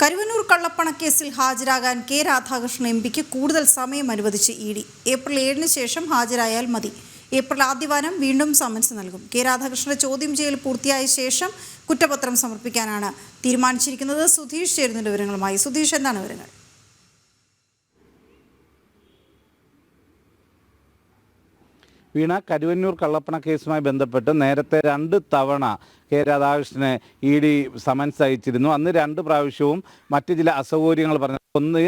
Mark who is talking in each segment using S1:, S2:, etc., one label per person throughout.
S1: കരുവന്നൂർ കള്ളപ്പണക്കേസിൽ ഹാജരാകാൻ കെ രാധാകൃഷ്ണൻ എംപിക്ക് കൂടുതൽ സമയം അനുവദിച്ച് ഇഡി. ഏപ്രിൽ 7-ന് ശേഷം ഹാജരായാൽ മതി. ഏപ്രിൽ ആദ്യവാരം വീണ്ടും സമൻസ് നൽകും. കെ രാധാകൃഷ്ണന്റെ ചോദ്യം ചെയ്യൽ പൂർത്തിയായ ശേഷം കുറ്റപത്രം സമർപ്പിക്കാനാണ് തീരുമാനിച്ചിരിക്കുന്നത്. സുധീഷ് ചേരുന്നുണ്ട് വിവരങ്ങളുമായി. സുധീഷ്, എന്താണ് വിവരങ്ങൾ?
S2: വീണ, കരുവന്നൂർ കള്ളപ്പണ കേസുമായി ബന്ധപ്പെട്ട് നേരത്തെ 2 തവണ കെ രാധാകൃഷ്ണന് ഇ.ഡി. സമൻസ് അയച്ചിരുന്നു. അന്ന് 2 പ്രാവശ്യവും മറ്റ് ചില അസൗകര്യങ്ങൾ പറഞ്ഞു. ഒന്ന്,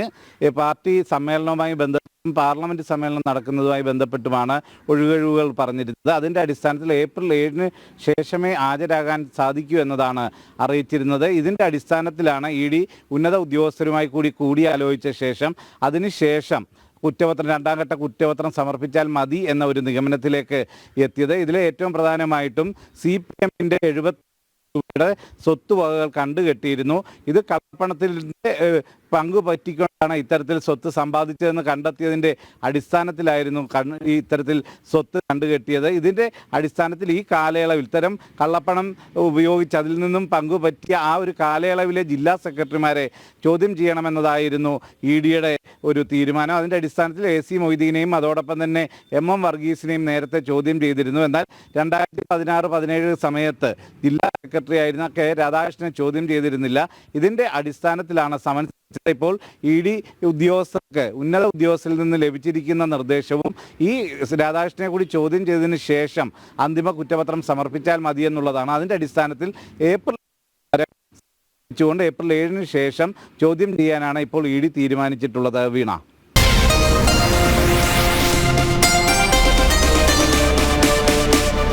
S2: പാർട്ടി സമ്മേളനവുമായി ബന്ധപ്പെട്ടും പാർലമെൻറ്റ് സമ്മേളനം നടക്കുന്നതുമായി ബന്ധപ്പെട്ടുമാണ് ഒഴികഴിവുകൾ പറഞ്ഞിരുന്നത്. അതിൻ്റെ അടിസ്ഥാനത്തിൽ ഏപ്രിൽ 7-ന് ശേഷമേ ഹാജരാകാൻ സാധിക്കൂ എന്നതാണ് അറിയിച്ചിരുന്നത്. ഇതിൻ്റെ അടിസ്ഥാനത്തിലാണ് ഇ.ഡി. ഉന്നത ഉദ്യോഗസ്ഥരുമായി കൂടിയാലോചിച്ച ശേഷം അതിനുശേഷം കുറ്റപത്രം 2ാം ഘട്ട കുറ്റപത്രം സമർപ്പിച്ചാൽ മതി എന്ന ഒരു നിഗമനത്തിലേക്ക് എത്തിയത്. ഇതിലെ ഏറ്റവും പ്രധാനമായിട്ടും CPM-ന്റെ 70 രൂപയുടെ സ്വത്തുവകകൾ കണ്ടുകെട്ടിയിരുന്നു. ഇത് കള്ളപ്പണത്തിൻ്റെ പങ്ക് പറ്റിക്കൊണ്ടാണ് ഇത്തരത്തിൽ സ്വത്ത് സമ്പാദിച്ചതെന്ന് കണ്ടെത്തിയതിൻ്റെ അടിസ്ഥാനത്തിലായിരുന്നു ഇത്തരത്തിൽ സ്വത്ത് കണ്ടുകെട്ടിയത്. ഇതിൻ്റെ അടിസ്ഥാനത്തിൽ ഈ കാലയളവിൽ ഇത്തരം കള്ളപ്പണം ഉപയോഗിച്ച് അതിൽ നിന്നും പങ്കുപറ്റിയ ആ ഒരു കാലയളവിലെ ജില്ലാ സെക്രട്ടറിമാരെ ചോദ്യം ചെയ്യണമെന്നതായിരുന്നു ഇ.ഡിയുടെ ഒരു തീരുമാനം. അതിൻ്റെ അടിസ്ഥാനത്തിൽ AC മൊയ്തീനെയും അതോടൊപ്പം തന്നെ MM വർഗീസിനെയും നേരത്തെ ചോദ്യം ചെയ്തിരുന്നു. എന്നാൽ 2016-17 സമയത്ത് ജില്ലാ സെക്രട്ടറി ആയിരുന്ന കെ രാധാകൃഷ്ണനെ ചോദ്യം ചെയ്തിരുന്നില്ല. ഇതിൻ്റെ അടിസ്ഥാനത്തിലാണ് സമൻസ്. ഇപ്പോൾ ഇ.ഡി. ഉദ്യോഗസ്ഥർക്ക് ഉന്നത ഉദ്യോഗസ്ഥരിൽ നിന്ന് ലഭിച്ചിരിക്കുന്ന നിർദ്ദേശവും ഈ രാധാകൃഷ്ണനെ കൂടി ചോദ്യം ചെയ്തതിന് ശേഷം അന്തിമ കുറ്റപത്രം സമർപ്പിച്ചാൽ മതിയെന്നുള്ളതാണ്. അതിൻ്റെ അടിസ്ഥാനത്തിൽ ഏപ്രിൽ 7-ന് ശേഷം ചോദ്യം ചെയ്യാനാണ് ഇപ്പോൾ ഇ.ഡി. തീരുമാനിച്ചിട്ടുള്ളത്. വീണ.